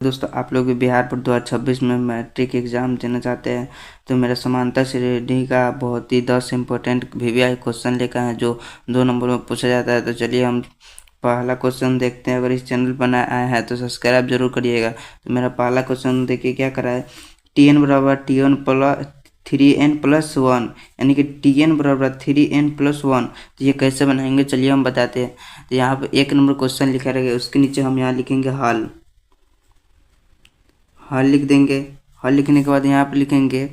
दोस्तों आप लोग भी बिहार बोर्ड 2026 में मैट्रिक एग्जाम देना चाहते हैं तो मेरा समांतर श्रेणी का बहुत ही 10 इम्पोर्टेंट वीवीआई क्वेश्चन लेकर है जो 2 नंबर में पूछा जाता है। तो चलिए हम पहला क्वेश्चन देखते हैं। अगर इस चैनल पर नया आया है तो सब्सक्राइब जरूर करिएगा। तो मेरा पहला क्वेश्चन देखिए क्या करा है। Tn बराबर Tn प्लस 3n+1 यानी कि Tn बराबर 3n+1। तो ये कैसे बनाएंगे चलिए हम बताते हैं। तो यहाँ पर 1 नंबर क्वेश्चन लिखा रहेगा, उसके नीचे हम यहाँ लिखेंगे हल लिख देंगे। हल लिखने के बाद यहाँ पे लिखेंगे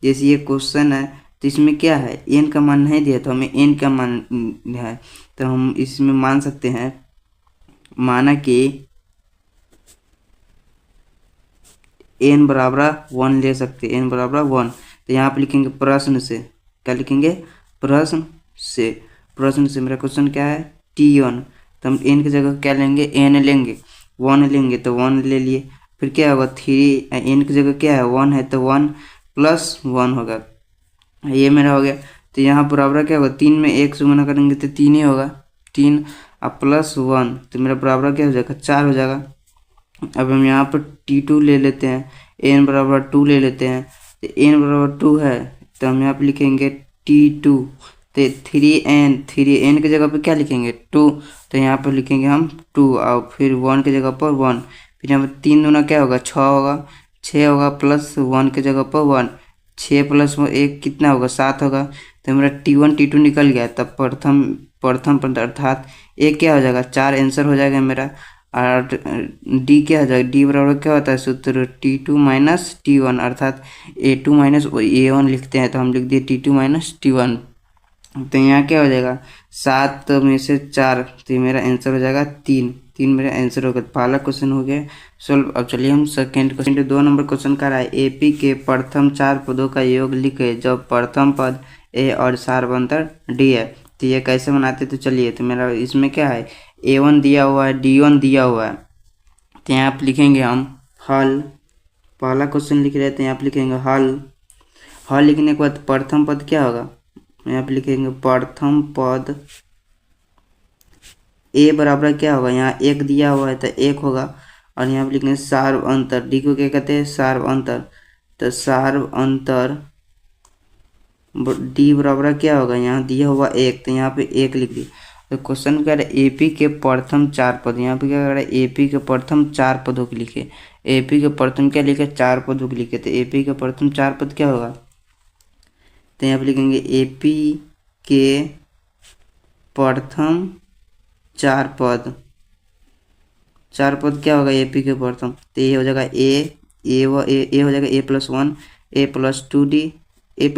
जैसे ये क्वेश्चन है तो इसमें क्या है, एन का मान नहीं दिया तो हमें एन का मान है तो हम इसमें मान सकते हैं, माना कि एन बराबर 1 ले सकते हैं, एन बराबर 1। तो यहाँ पे लिखेंगे प्रश्न से, क्या लिखेंगे, प्रश्न से मेरा क्वेश्चन क्या है T1। तो हम एन की जगह क्या लेंगे, एन लेंगे, 1 लेंगे तो 1 ले लिए। फिर क्या होगा, 3 एन की जगह क्या है 1 है तो 1+1 होगा, ये मेरा हो गया। तो यहाँ बराबर क्या होगा, 3 में 1 से गुना करेंगे तो 3 ही होगा, 3 और +1 तो मेरा बराबर क्या हो जाएगा 4 हो जाएगा। अब हम यहाँ पर T2 ले लेते हैं, n बराबर 2 ले लेते हैं। तो n बराबर 2 है तो हम यहाँ पर लिखेंगे T2। तो 3n की जगह पर क्या लिखेंगे 2, तो यहाँ पर लिखेंगे हम 2 और फिर 1 की जगह पर 1। फिर यहाँ पर 3 दूना क्या होगा 6 होगा, 6 होगा +1 की जगह पर 1, 6 + 1 कितना होगा 7 होगा। तो मेरा T1 T2 निकल गया। तब प्रथम पद अर्थात एक क्या हो जाएगा 4 आंसर हो जाएगा मेरा। और डी क्या हो जाएगा, डी बराबर क्या होता है सूत्र T2 - T1 अर्थात A2 - A1 लिखते हैं तो हम लिख दिए T2 - T1। तो यहाँ क्या हो जाएगा 7 में से 4 तो मेरा आंसर हो जाएगा 3 मेरा आंसर होगा। पहला क्वेश्चन हो गया सोल्व। अब चलिए हम सेकेंड क्वेश्चन, 2 नंबर क्वेश्चन का रहा है एपी के प्रथम 4 पदों का योग लिखे जब प्रथम पद ए और सार्वंतर डी है। तो ये कैसे बनाते तो चलिए, तो मेरा इसमें क्या है A1 दिया हुआ है, D1 दिया हुआ है। तो यहाँ पर लिखेंगे हम हल, पहला क्वेश्चन लिख रहे थे यहाँ पर लिखेंगे हल लिखने के बाद प्रथम पद क्या होगा, यहाँ पे लिखेंगे प्रथम पद ए बराबर क्या होगा, यहाँ 1 दिया हुआ है तो 1 होगा। और यहाँ पे लिखेंगे सार्व अंतर, डी को क्या कहते हैं सार्व अंतर। तो सार्व अंतर डी बराबर क्या होगा, यहाँ दिया हुआ 1 तो यहाँ पे 1 लिख दिया। तो क्वेश्चन क्या है एपी के प्रथम 4 पद, यहाँ पे क्या कर रहा है एपी के प्रथम 4 पदों के लिखे, एपी के प्रथम क्या लिखे 4 पदों के लिखे। तो एपी के प्रथम 4 पद क्या होगा, तो यहाँ पे लिखेंगे एपी के प्रथम 4 पद क्या होगा एपी के प्रथम। तो ये हो जाएगा ए हो जाएगा A+1 A+2D A+D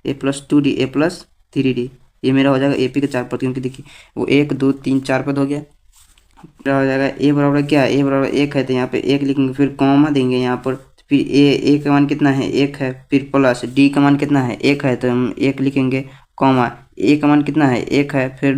A+2D A+3D। ये मेरा हो जाएगा एपी के 4 पद, क्योंकि देखिए वो 1 2 3 4 पद हो गया। मेरा हो जाएगा ए बराबर क्या है, ए बराबर 1 है तो यहाँ पे 1 लिखेंगे, फिर कॉमा देंगे यहाँ पर। फिर ए का मान कितना है 1 है, फिर प्लस डी का मान कितना है 1 है तो हम 1 लिखेंगे, कॉमा ए का मान कितना है 1 है, फिर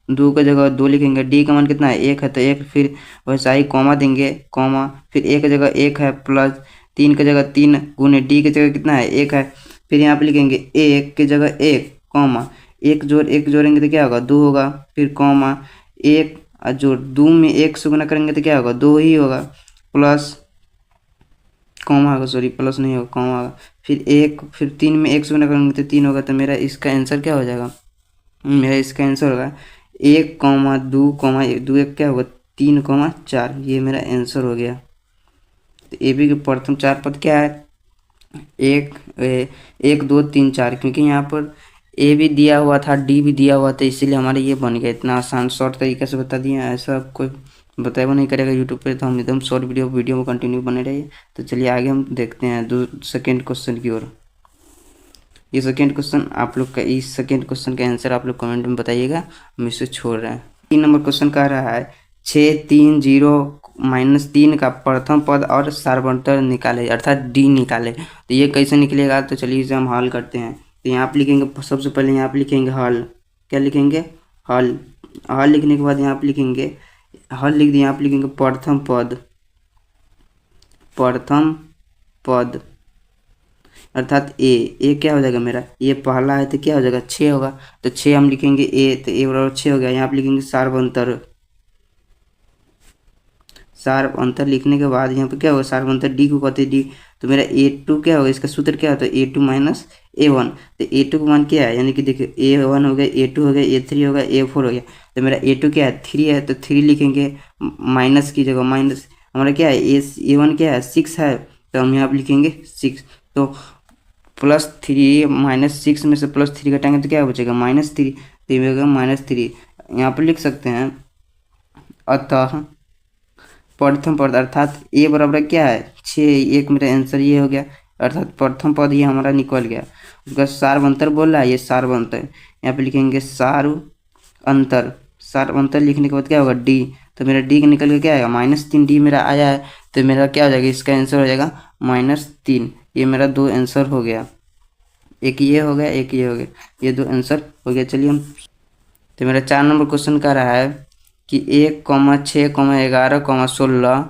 2 की जगह 2 लिखेंगे, डी का मान कितना है 1 है तो 1, फिर वैसा ही कॉमा देंगे, कॉमा फिर ए की जगह 1 है प्लस 3 की जगह 3 गुने डी की जगह कितना है 1 है। फिर यहाँ पे लिखेंगे 1 की जगह 1 कॉमा 1 जोड़ेंगे तो क्या होगा 2 होगा, फिर कॉमा 1 जो 2 में 1 से गुना करेंगे तो क्या होगा 2 ही होगा, प्लस कॉमा होगा, सॉरी प्लस नहीं होगा कॉमा होगा, फिर 1 फिर 3 में 1 से गुना करेंगे तो 3 होगा। तो मेरा इसका आंसर क्या हो जाएगा, मेरा इसका आंसर होगा 1,2,2 1 क्या होगा 3,4, ये मेरा आंसर हो गया। तो ए बी के प्रथम 4 पद क्या है 1 2 3 4, क्योंकि यहाँ पर ए भी दिया हुआ था डी भी दिया हुआ था इसीलिए हमारे ये बन गया। इतना आसान शॉर्ट तरीके से बता दिया, ऐसा कोई बताया नहीं करेगा यूट्यूब पे, तो हम एकदम शॉर्ट वीडियो में कंटिन्यू बने रहिए। तो चलिए आगे हम देखते हैं सेकेंड क्वेश्चन की ओर। ये सेकेंड क्वेश्चन आप लोग का, इस सेकेंड क्वेश्चन का आंसर आप लोग कमेंट में बताइएगा, हम इसे छोड़ रहे हैं। 3 नंबर क्वेश्चन कह रहा है 6 3 0 -3 का प्रथम पद और सार्वंतर निकाले अर्थात डी निकाले। तो ये कैसे निकलेगा, तो चलिए इसे हम हल करते हैं। तो यहाँ पे लिखेंगे सबसे पहले यहाँ पे लिखेंगे हल, क्या लिखेंगे हल लिखने के बाद यहाँ पे लिखेंगे हल लिख दिए, यहाँ पे लिखेंगे प्रथम पद अर्थात ए क्या हो जाएगा मेरा, ये पहला है तो क्या हो जाएगा 6 होगा, तो 6 हम लिखेंगे ए, तो ए बराबर 6 हो गया। यहाँ पे लिखेंगे सार्प अंतर लिखने के बाद यहाँ पे क्या होगा, सार्प अंतर डी को कहते हैं डी, तो मेरा A2 क्या होगा, इसका सूत्र क्या होता है A2 माइनस A1। तो A2 का मान क्या है, यानी कि देखिए A1 हो गया, A2 हो गया, A3 हो गया, A4 हो गया। तो मेरा A2 क्या है 3 है, तो 3 लिखेंगे, माइनस की जगह माइनस, हमारा क्या है A1 क्या है 6 है, तो हम यहाँ पर लिखेंगे 6। तो +3 -6 में से +3 घटाएंगे तो क्या बचेगा -3, तो ये होगा -3। यहाँ पर लिख सकते हैं अतः प्रथम पद अर्थात ए बराबर क्या है 6, एक मेरा आंसर ये हो गया, अर्थात प्रथम पद ये हमारा निकल गया। उसका सार्व अंतर बोल रहा है, ये सार्व अंतर, यहाँ पे लिखेंगे सार्व अंतर, सार्व अंतर लिखने के बाद क्या होगा डी, तो मेरा डी का निकल के क्या आएगा -3 डी मेरा आया है, तो मेरा क्या हो जाएगा, इसका आंसर हो जाएगा -3। ये मेरा 2 आंसर हो गया, एक ये हो गया, एक ये हो गया, ये 2 आंसर हो गया। चलिए हम, तो मेरा 4 नंबर क्वेश्चन का रहा है कि 1,6,11,16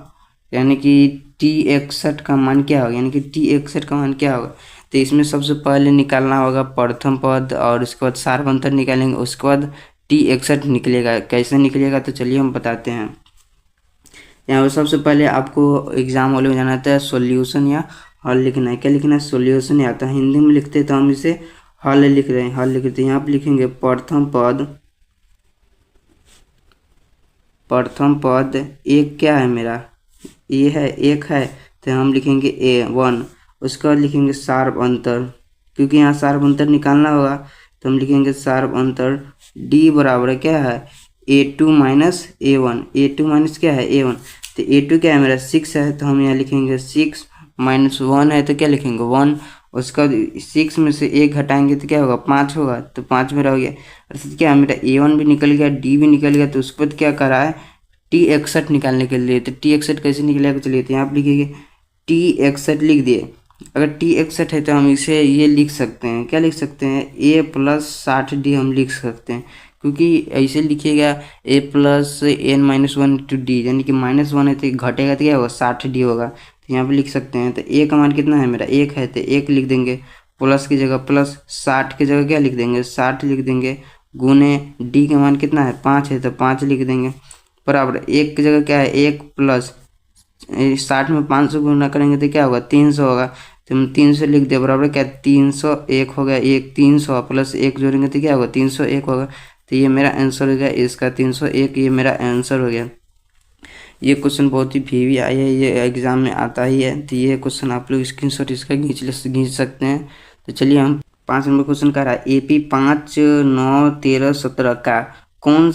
यानी कि T61 का मान क्या होगा, यानी कि T61 का मान क्या होगा। तो इसमें सबसे पहले निकालना होगा प्रथम पद और उसके बाद सार्व अंतर निकालेंगे, उसके बाद T61 निकलेगा। कैसे निकलेगा तो चलिए हम बताते हैं। यहाँ पर सबसे पहले आपको एग्जाम हॉल में जाना होता है, सॉल्यूशन या हल लिखना है। क्या लिखना है, सॉल्यूशन आता है, हिंदी में लिखते हैं तो हम इसे हल लिख रहे हैं, हल लिख रहे हैं। यहाँ पर लिखेंगे प्रथम पद एक क्या है मेरा, ये है एक है, तो हम लिखेंगे A1। उसके बाद लिखेंगे सार्व अंतर, क्योंकि यहाँ सार्व अंतर निकालना होगा तो हम लिखेंगे सार्व अंतर D बराबर क्या है A2 minus A1। A2 minus क्या है A1, तो A2 क्या है मेरा 6 है, तो हम यहाँ लिखेंगे 6 -1 है तो क्या लिखेंगे 1। उसका 6 में से 1 घटाएंगे तो क्या होगा 5 होगा, तो 5 मेरा हो गया। अर्थात क्या मेरा A1 भी निकल गया, D भी निकल गया, तो उसके बाद क्या करा है T61 निकालने के लिए। तो T61 कैसे निकलेगा, चलिए तो यहाँ आप लिखिए T61 लिख दिए। अगर T61 है तो हम इसे ये लिख सकते हैं, क्या लिख सकते हैं A+60D हम लिख सकते हैं, क्योंकि ऐसे लिखिएगा A+n-1 यानी कि -1 है तो घटेगा तो क्या होगा 60D होगा, तो यहाँ पे लिख सकते हैं। तो A का मान कितना है मेरा 1 है, तो 1 लिख देंगे, प्लस की जगह प्लस, 60 की जगह क्या लिख देंगे 60 लिख देंगे, गुने D का मान कितना है 5 है, तो 5 लिख देंगे, बराबर 1 की जगह क्या है 1 प्लस 60 में 5 से गुना करेंगे तो क्या होगा 300 होगा, तो हम 300 लिख दिया, बराबर क्या 301 हो गया, 300 प्लस 1 जोड़ेंगे तो क्या होगा 301 होगा। तो ये मेरा आंसर हो गया इसका 301, ये मेरा आंसर हो गया। ये क्वेश्चन बहुत ही वीवी आई है, ये एग्जाम में आता ही है, तो ये क्वेश्चन आप लोग स्क्रीनशॉट इसका खींच सकते हैं। तो चलिए हम 5 नंबर क्वेश्चन का रहा है AP 5, 9, 13, 17 का कौन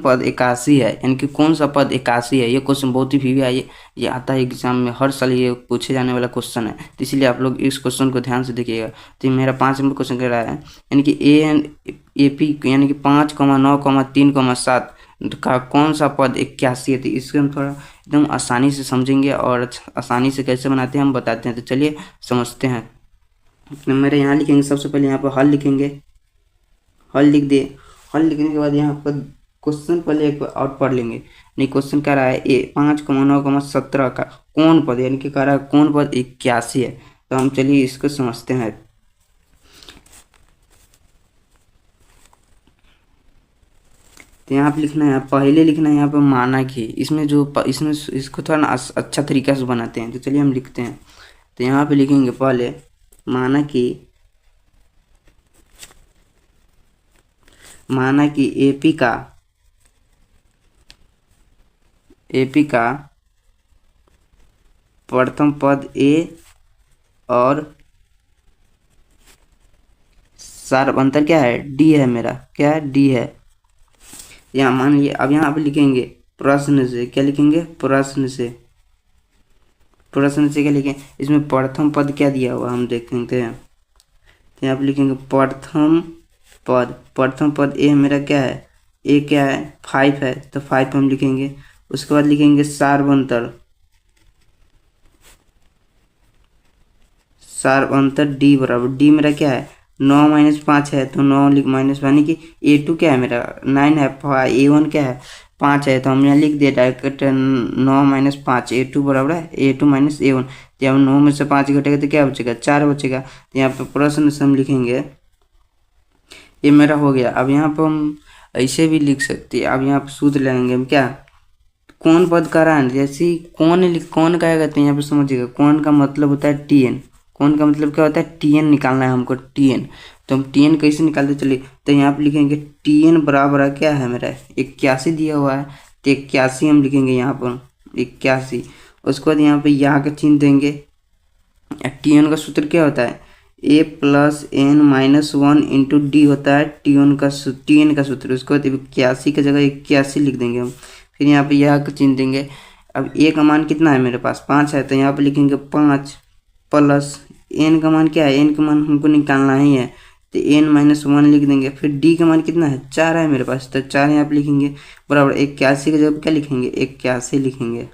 पद 81 है, यानी कि कौन सा पद 81 है। ये क्वेश्चन बहुत ही वीवी आई है, ये आता है एग्जाम में हर साल, ये पूछे जाने वाला क्वेश्चन है, तो इसलिए आप लोग इस क्वेश्चन को ध्यान से देखिएगा। तो मेरा 5 नंबर क्वेश्चन कह रहा है, यानी कि AP यानी कि 5, 9, 3, 7 का कौन सा पद 81 है। तो इसको हम थोड़ा एकदम आसानी से समझेंगे और आसानी से कैसे बनाते हैं हम बताते हैं। तो चलिए समझते हैं। मेरे यहाँ लिखेंगे, सबसे पहले यहाँ पर हल लिखेंगे, हल लिख दिए। हल लिखने के बाद यहाँ पर क्वेश्चन पहले एक और पढ़ लेंगे। नहीं, क्वेश्चन कह रहा है 5, 9, 17 का कौन पद, यानी कि कह रहा है कौन पद 81 है। तो हम चलिए इसको समझते हैं। तो यहाँ पे लिखना है, पहले लिखना है यहाँ पे माना कि, इसमें इसको थोड़ा ना अच्छा तरीका से बनाते हैं। तो चलिए हम लिखते हैं। तो यहाँ पे लिखेंगे पहले माना कि AP का प्रथम पद A और सार्व अंतर क्या है D है, मेरा क्या है D है। यहाँ मान लिया, अब यहाँ पे लिखेंगे प्रश्न से, क्या लिखेंगे प्रश्न से क्या लिखें, इसमें प्रथम पद क्या दिया हुआ हम देखते हैं। तो यहाँ पे लिखेंगे प्रथम पद A मेरा क्या है, A क्या है 5 है, तो 5 हम लिखेंगे। उसके बाद लिखेंगे सार्व अंतर D बराबर, D मेरा क्या है 9 - 5 है, तो 9 लिख माइनस, यानी कि A2 क्या है मेरा 9 है, A1 क्या है 5 है, तो हम यहाँ लिख दिया डायरेक्ट 9 - 5 A2 बराबर है A2 माइनस A1। जब 9 में से 5 घटेगा तो क्या बचेगा 4 बचेगा। तो यहाँ पे प्रश्न से हम लिखेंगे, ये मेरा हो गया। अब यहाँ पर हम ऐसे भी लिख सकते हैं, अब यहाँ पर सूत्र लेंगे हम क्या, कौन पद का रहा है, जैसे ही कौन का आएगा तो यहाँ पे समझिएगा कौन का मतलब होता है टीएन। कौन का मतलब क्या होता है, टीएन निकालना है हमको, टीएन। तो हम टीएन कैसे निकालते, चलिए तो यहाँ पे लिखेंगे टीएन बराबर क्या है मेरा 81 दिया हुआ है, तो 81 हम लिखेंगे यहाँ पर 81। उसके बाद यहाँ पे यहाँ का चिन्ह देंगे। टीएन का सूत्र क्या होता है, A plus N minus 1 into D होता है टीएन का सूत्र। उसके बाद 81 की जगह 81 लिख देंगे हम। फिर यहाँ पे यह चिन्ह देंगे। अब ए का मान कितना है मेरे पास 5 है, तो यहाँ पे लिखेंगे 5 प्लस एन का मान क्या है, एन का मान हमको निकालना ही है, तो एन माइनस 1 लिख देंगे। फिर डी का मान कितना है 4 है मेरे पास, तो 4 यहाँ पे लिखेंगे बराबर 81 की जगह क्या लिखेंगे 81 लिखेंगे।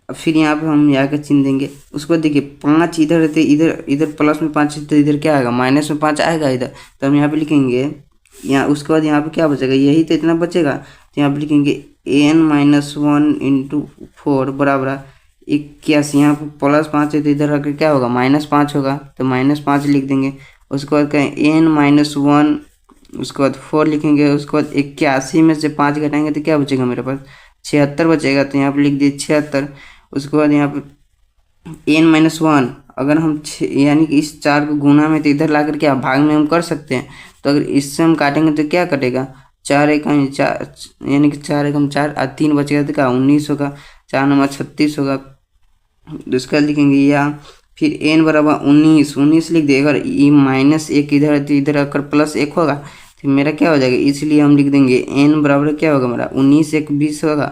अब फिर यहाँ पे हम यहाँ का चिन्ह देंगे। उसको देखिए 5 इधर रहते, इधर प्लस में 5 तो इधर क्या आएगा माइनस में 5 आएगा इधर, तो हम यहाँ पे लिखेंगे यहाँ। उसके बाद यहाँ पे क्या बचेगा, यही तो इतना बचेगा, तो यहाँ पे लिखेंगे एन माइनस 1 इंटू 4 बराबर 81। यहाँ पे प्लस 5 है तो इधर आकर क्या होगा -5 होगा, तो -5 लिख देंगे। उसके बाद कहें एन माइनस 1, उसके बाद 4 लिखेंगे। उसके बाद 81 में से 5 घटाएंगे तो क्या बचेगा मेरे पास 76 बचेगा, तो यहाँ पे लिख दिए 76। उसके बाद यहाँ पे एन माइनस 1, अगर हम यानी कि इस 4 को गुना में तो इधर ला कर क्या भाग में हम कर सकते हैं, तो अगर इससे हम काटेंगे तो क्या कटेगा 4 एकम 4, यानी कि 4 एकम 4 और 3 बचेगा तो क्या 19 होगा, 4 नंबर 36 होगा। उसका लिखेंगे या फिर एन बराबर 19 लिख दिए। अगर ये -1 इधर तो इधर आकर +1 होगा तो मेरा क्या हो जाएगा, इसलिए हम लिख देंगे एन बराबर क्या होगा मेरा 19 1 20 होगा,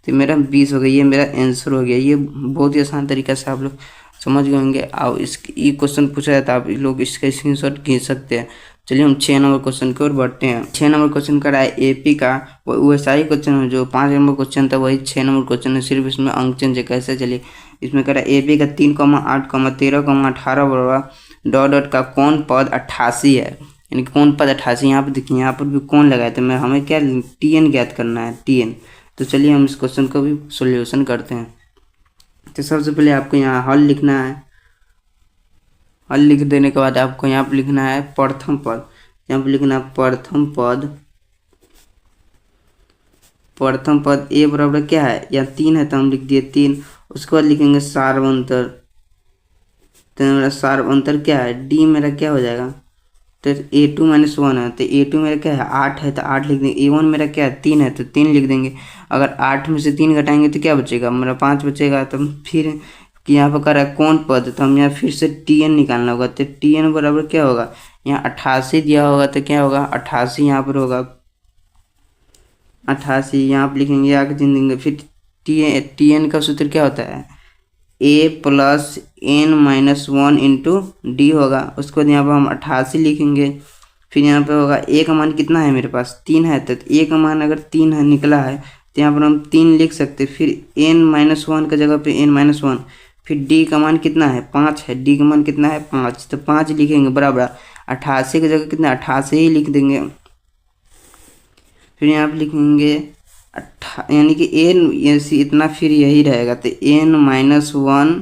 तो मेरा 20 हो गया। ये मेरा आंसर हो गया। ये बहुत ही आसान तरीका से आप लोग समझ गए होंगे। और ये क्वेश्चन पूछा जाता है, आप लोग इसका स्क्रीनशॉट खींच सकते हैं। चलिए हम 6 नंबर क्वेश्चन की ओर बढ़ते हैं। 6 नंबर क्वेश्चन का है एपी का, वैसा ही क्वेश्चन है जो 5 नंबर क्वेश्चन था, वही 6 नंबर क्वेश्चन है, सिर्फ इसमें अंक चेंज है। कैसे, चलिए इसमें कह रहा है एपी का 3, 8, 13, 18 बराबर डॉट का कौन पद 88 है, यानी कौन पद 88। यहाँ पर देखिए, यहाँ पर भी कौन लगाए, तो मैं हमें क्या टीएन ज्ञात करना है, टीएन। तो चलिए हम इस क्वेश्चन को भी सॉल्यूशन करते हैं। तो सबसे पहले आपको यहाँ हल लिखना है। हल लिख देने के बाद आपको यहाँ पर लिखना है प्रथम पद। यहाँ पर लिखना है प्रथम पद ए बराबर क्या है, या 3 है तो हम लिख दिए 3। उसके बाद लिखेंगे सार्वंतर, तो मेरा सार्वंतर क्या है, डी मेरा क्या हो जाएगा, तो a2 - 1 है, तो a2 मेरा क्या है 8 है, तो 8 लिख देंगे। a1 मेरा क्या है 3 है, तो 3 लिख देंगे। अगर 8 में से 3 घटाएंगे तो क्या बचेगा मेरा 5 बचेगा। तो फिर कि यहाँ पर कर रहा है कौन पद, तो हम यहाँ फिर से टीएन निकालना होगा। तो टीएन बराबर क्या होगा, यहाँ 88 दिया होगा तो क्या होगा 88 यहाँ पर होगा 88, यहाँ पर लिखेंगे आगे चिन्ह देंगे। फिर टीएन का सूत्र क्या होता है, A plus N minus 1 into D होगा। उसके बाद यहाँ पर हम 88 लिखेंगे। फिर यहाँ पे होगा ए का मान कितना है मेरे पास 3 है, तो ए का मान अगर 3 है निकला है तो यहाँ पर हम 3 लिख सकते। फिर एन माइनस 1 का जगह पे एन माइनस 1। फिर डी का मान कितना है 5 है, डी का मान कितना है 5, तो 5 लिखेंगे बराबर 88 की जगह कितना 88 ही लिख देंगे। फिर यहाँ पे लिखेंगे यानी कि एन ऐसी इतना फिर यही रहेगा, तो एन माइनस 1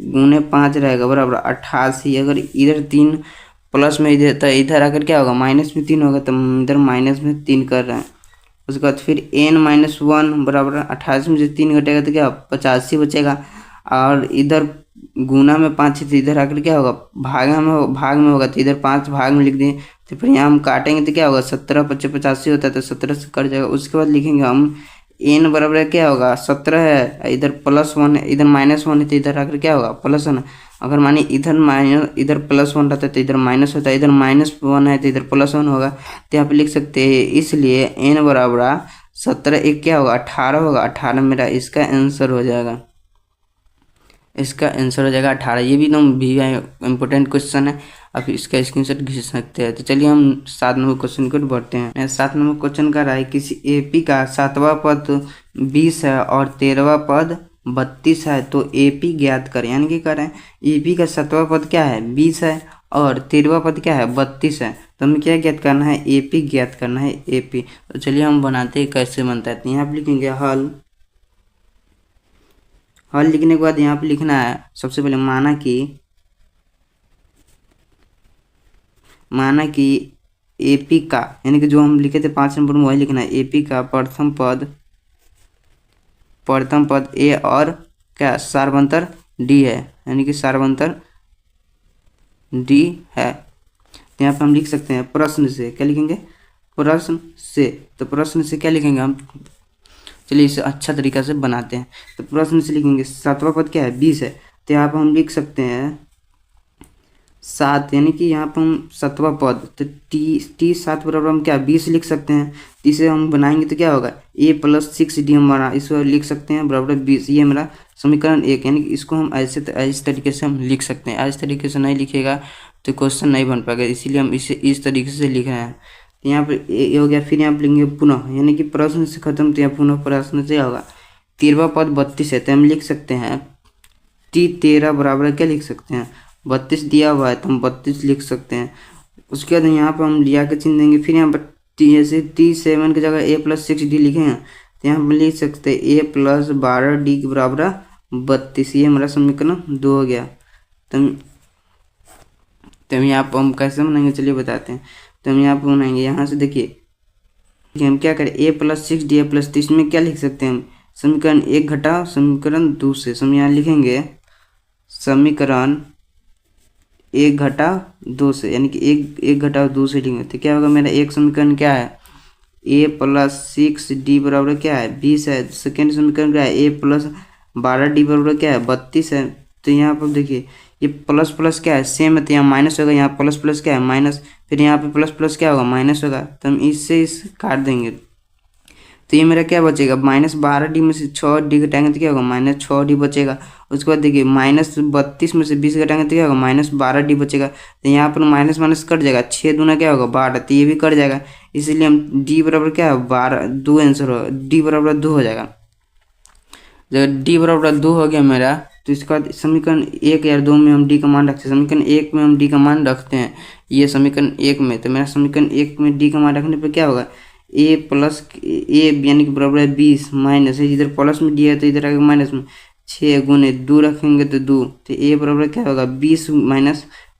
गुने 5 रहेगा बराबर 88। अगर इधर 3 प्लस में इधर, तो इधर आकर क्या होगा माइनस में 3 होगा, तो इधर माइनस में 3 कर रहे हैं। उसके बाद फिर एन माइनस 1 बराबर 88 में से 3 घटेगा तो क्या 85 बचेगा। और इधर गुना में 5 है, तो इधर आकर क्या होगा भाग में होगा, तो इधर 5 भाग में लिख दें। तो फिर यहाँ हम काटेंगे तो क्या होगा 17 × 5 = 85 होता है, तो 17 से कट जाएगा। उसके बाद लिखेंगे हम एन बराबर क्या होगा 17 है, इधर +1 है, इधर -1 है, तो इधर आकर क्या होगा +1। अगर मानिए इधर +1 रहता है तो इधर माइनस होता है, इधर -1 है तो इधर +1 होगा, तो यहाँ पे लिख सकते हैं। इसलिए एन बराबर 17 एक क्या होगा 18 होगा। 18 मेरा इसका आंसर हो जाएगा, 18। ये भी एकदम भी इम्पोर्टेंट क्वेश्चन है, आप इसका स्क्रीनशॉट खींच सकते हैं। तो चलिए हम 7 नंबर क्वेश्चन को बढ़ते हैं। 7 नंबर क्वेश्चन का रहा है किसी एपी का 7वां पद 20 है और 13वां पद 32 है, तो एपी ज्ञात करें। यानी कि कह रहे हैं एपी का 7वां पद क्या है 20 है और 13वां पद क्या है 32 है, तो हमें क्या ज्ञात करना है एपी ज्ञात करना है एपी। तो चलिए हम बनाते हैं, कैसे बनता है। तो यहाँ पर लिखेंगे हल लिखने के बाद यहाँ पे लिखना है सबसे पहले माना कि एपी का, यानी कि जो हम लिखे थे 5 नंबर में वही लिखना है। एपी का प्रथम पद प्रथम पद ए और क्या सार्वंतर डी है, यानी कि सार्वंतर डी है। तो यहाँ पर हम लिख सकते हैं प्रश्न से, क्या लिखेंगे प्रश्न से। तो प्रश्न से क्या लिखेंगे हम, चलिए इसे अच्छा तरीका से बनाते हैं। तो प्रश्न से लिखेंगे 7वां पद क्या है 20 है, तो यहाँ पर हम लिख सकते हैं 7, यानी कि यहाँ पर हम 7वां पद, तो टी 7 बराबर हम क्या 20 लिख सकते हैं। इसे हम बनाएंगे तो क्या होगा a + 6d हम बना इसको लिख सकते हैं बराबर 20। ये मेरा समीकरण 1, यानी कि इसको हम ऐसे इस तरीके से हम लिख सकते हैं। इस तरीके से नहीं लिखेगा तो क्वेश्चन नहीं बन पाएगा, इसीलिए हम इसे इस तरीके से लिख रहे हैं। तो यहाँ पर ये हो गया, फिर यहाँ पर लिखेंगे पुनः, यानी कि प्रश्न से खत्म, तो यहाँ पुनः प्रश्न से होगा। 13वां पद 32 है, तो हम लिख सकते हैं टी 13 बराबर क्या लिख सकते हैं 32 दिया हुआ है, तो हम 32 लिख सकते हैं। उसके बाद यहाँ पर हम लिया के चिन्ह देंगे। फिर यहाँ पर जैसे T7 की जगह a + 6d लिखे हैं, तो यहाँ पर लिख सकते हैं a + 12d के बराबर 32। ये हमारा समीकरण 2 हो गया। तो हम यहाँ पर हम कैसे बनाएंगे चलिए बताते हैं। तो हम यहाँ पर बनाएंगे, यहाँ से देखिए हम क्या करें a + 6d a + 3 में क्या लिख सकते हैं हम समीकरण 1 घटाओ समीकरण 2 से। हम यहाँ लिखेंगे समीकरण 1 घटाओ 2 से, यानी कि 1 घटाओ 2 से लिखेंगे तो क्या होगा मेरा एक समीकरण क्या है a + 6d बराबर क्या है 20 है। सेकेंड समीकरण क्या है a + 12d बराबर क्या है 32 है। तो यहाँ पर देखिए ये प्लस प्लस क्या है सेम है, तो यहाँ माइनस होगा, यहाँ प्लस प्लस क्या है माइनस, फिर यहाँ पे प्लस प्लस क्या होगा माइनस होगा। तो हम इससे इस काट देंगे, तो ये मेरा क्या बचेगा -12d में से 6d घटाएंगे तो क्या होगा -6d बचेगा। उसके बाद देखिए -32 में से 20 घटाएंगे तो क्या होगा -12d बचेगा। तो यहाँ पर माइनस माइनस कट जाएगा, 6 दूना क्या होगा 12, तो ये भी कट जाएगा। इसीलिए हम d बराबर क्या है 12 2 आंसर होगा, d बराबर 2 हो जाएगा। जब d बराबर 2 हो गया मेरा, तो इसका समीकरण 1 या 2 में हम d का मान रखते हैं। समीकरण 1 में हम d का मान रखते हैं, ये समीकरण 1 में। तो मेरा समीकरण 1 में d का मान रखने पर क्या होगा a + a यानी कि बराबर है 20 माइनस है, इधर प्लस में d है तो इधर आएगा माइनस में, 6 गुने 2 रखेंगे तो 2, तो a बराबर क्या होगा 20 -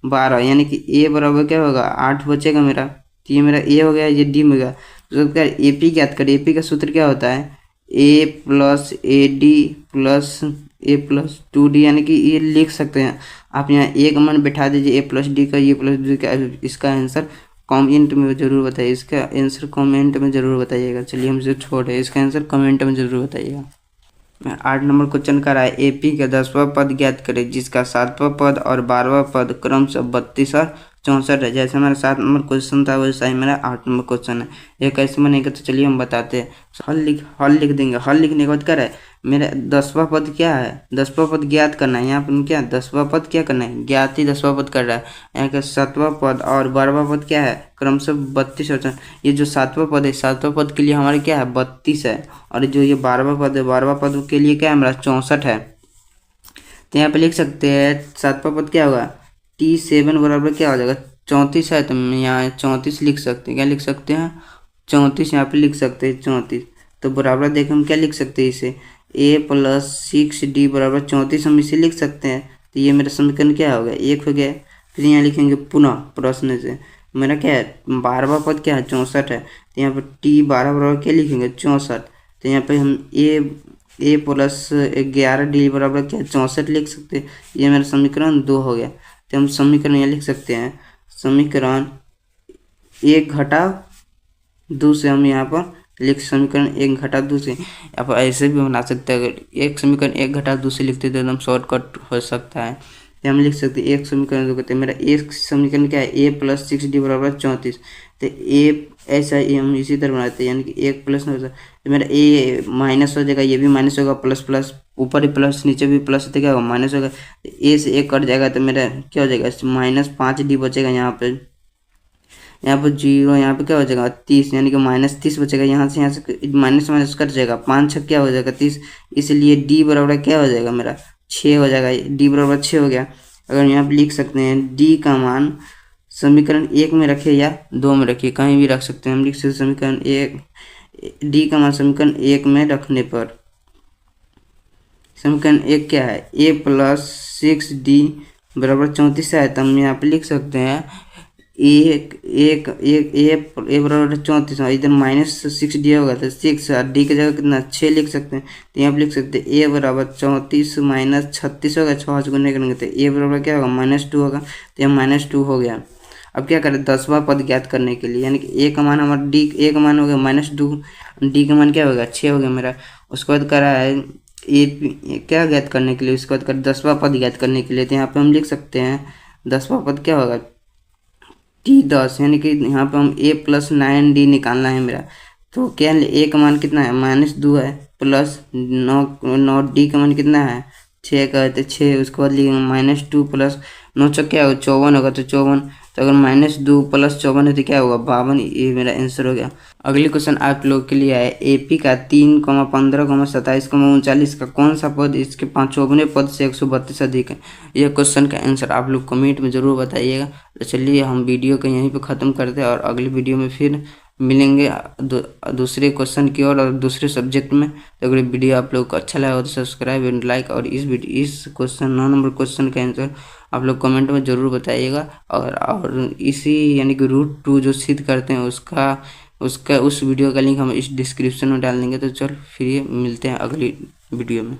12, यानी कि a बराबर क्या होगा 8 बचेगा मेरा। तो ये मेरा a हो गया, ये d में गया। तो उसका ए पी ज्ञात करें। ए पी का सूत्र क्या होता है a + AD + a + 2d, यानी कि ये लिख सकते हैं आप यहाँ एक मान बैठा दीजिए a + d का, ये + d का। इसका आंसर कमेंट में ज़रूर बताइए, इसका आंसर कमेंट में ज़रूर बताइएगा। चलिए हमसे छोड़े, इसका आंसर कमेंट में ज़रूर बताइएगा। 8 नंबर क्वेश्चन का रहा है AP का 10वां पद ज्ञात करें जिसका 7वां पद और 12वां पद क्रमशः 32 और 64 है। जैसे हमारा 7 नंबर क्वेश्चन था वैसा ही मेरा 8 नंबर क्वेश्चन है। ये कैसे बनेगा तो चलिए हम बताते हैं। हल लिख देंगे। हल लिखने के बाद क्या है मेरा 10वां पद क्या है 10वां पद ज्ञात करना है। यहाँ पर क्या 10वां पद क्या करना है ज्ञात ही 10वां पद कर रहा है। यहाँ का 7वां पद और 12वां पद क्या है क्रमशः 32 और ये जो 7वां पद है 7वां पद के लिए हमारे क्या है 32 है, और जो ये 12वां पद है 12वां पद के लिए क्या है हमारा 64 है। तो यहाँ पे लिख सकते हैं 7वां पद क्या होगा T7 बराबर क्या हो जाएगा 34 है, तो यहाँ 34 लिख सकते हैं। क्या लिख सकते हैं 34, यहाँ पे लिख सकते हैं 34। तो बराबर देख हम क्या लिख सकते हैं इसे a + 6d बराबर 34 हम इसे लिख सकते हैं। तो ये मेरा समीकरण क्या हो गया 1 हो गया। फिर यहाँ लिखेंगे पुनः प्रश्न से मेरा क्या है 12वां पद क्या है 64 है। तो यहाँ पर T12 बराबर क्या लिखेंगे 64। तो यहाँ पे हम a + 11d बराबर क्या 64 लिख सकते हैं। ये मेरा समीकरण 2 हो गया। तो हम समीकरण यहाँ लिख सकते हैं समीकरण 1 घटाव 2 से हम यहाँ पर लिख समीकरण 1 घटाव 2 से। आप ऐसे भी बना सकते हैं, अगर एक समीकरण 1 घटाव 2 से लिखते तो एकदम शॉर्टकट हो सकता है। तो हम लिख सकते हैं एक समीकरण 2 कहते हैं मेरा एक समीकरण क्या है a + 6d बराबर 34। तो a ऐसा ही हम इसी तरह बनाते हैं, यानी कि 1 प्लस होता है तो मेरा a माइनस हो जाएगा, ये भी माइनस होगा, प्लस प्लस ऊपर ही प्लस नीचे भी प्लस तो क्या होगा माइनस होगा। a से 1 कट जाएगा तो मेरा क्या हो जाएगा -5d बचेगा। यहाँ पर 0 यहाँ पे क्या हो जाएगा 30, यानी कि -30 बचेगा। यहाँ से माइनस माइनस कट जाएगा, 5 6 क्या हो जाएगा 30, इसलिए d बराबर क्या हो जाएगा मेरा 6 हो जाएगा। d बराबर 6 हो गया। अगर यहाँ पे लिख सकते हैं d का मान समीकरण 1 में रखिए या 2 में रखिए, कहीं भी रख सकते हैं। हम लिख सकते समीकरण 1 d का मान समीकरण 1 में रखने पर समीकरण 1 क्या है a + 6d बराबर 34 है। तो हम यहाँ पे लिख सकते हैं एक एक एक ए बराबर 34, इधर -6 दिया होगा तो 6 और डी की जगह कितना 6 लिख सकते हैं। तो यहाँ पे लिख सकते हैं ए बराबर 34 - 36 होगा, 6 से गुणा करेंगे तो ए बराबर क्या होगा -2 होगा। तो यहाँ -2 हो गया। अब क्या करें 10वां पद ज्ञात करने के लिए, यानी कि ए का मान हमारा डी, ए का मान हो गया -2, डी का मान क्या होगा 6 हो गया मेरा। उसके बाद करा है ए क्या ज्ञात करने के लिए, उसके बाद कर 10वां पद ज्ञात करने के लिए। तो यहाँ पे हम लिख सकते हैं 10वां पद क्या होगा T10, यानी कि यहाँ पे हम a + 9d निकालना है मेरा। तो क्या a का मान कितना है -2 है, प्लस 9d का मान कितना है 6 का है, तो 6 उसके बाद लिखेंगे -2 प्लस 9 चौक क्या होगा 54 होगा, तो 54। तो अगर -2 + 54 है तो क्या होगा 52, ये मेरा आंसर हो गया। अगली क्वेश्चन आप लोग के लिए है AP का 3, 15, 27, 39 का कौन सा पद इसके 5वें पद से 132 अधिक है। यह क्वेश्चन का आंसर आप लोग कमेंट में ज़रूर बताइएगा। तो चलिए हम वीडियो को यहीं पे ख़त्म करते हैं और अगली वीडियो में फिर मिलेंगे दूसरे क्वेश्चन की और दूसरे सब्जेक्ट में। तो अगर वीडियो आप लोग को अच्छा लगा हो तो सब्सक्राइब एंड लाइक, और इस क्वेश्चन 9 नंबर क्वेश्चन का आंसर आप लोग कमेंट में ज़रूर बताइएगा। और इसी यानी कि √2 जो सिद्ध करते हैं उसका उस वीडियो का लिंक हम इस डिस्क्रिप्शन में डाल देंगे। तो चल फिर मिलते हैं अगली वीडियो में।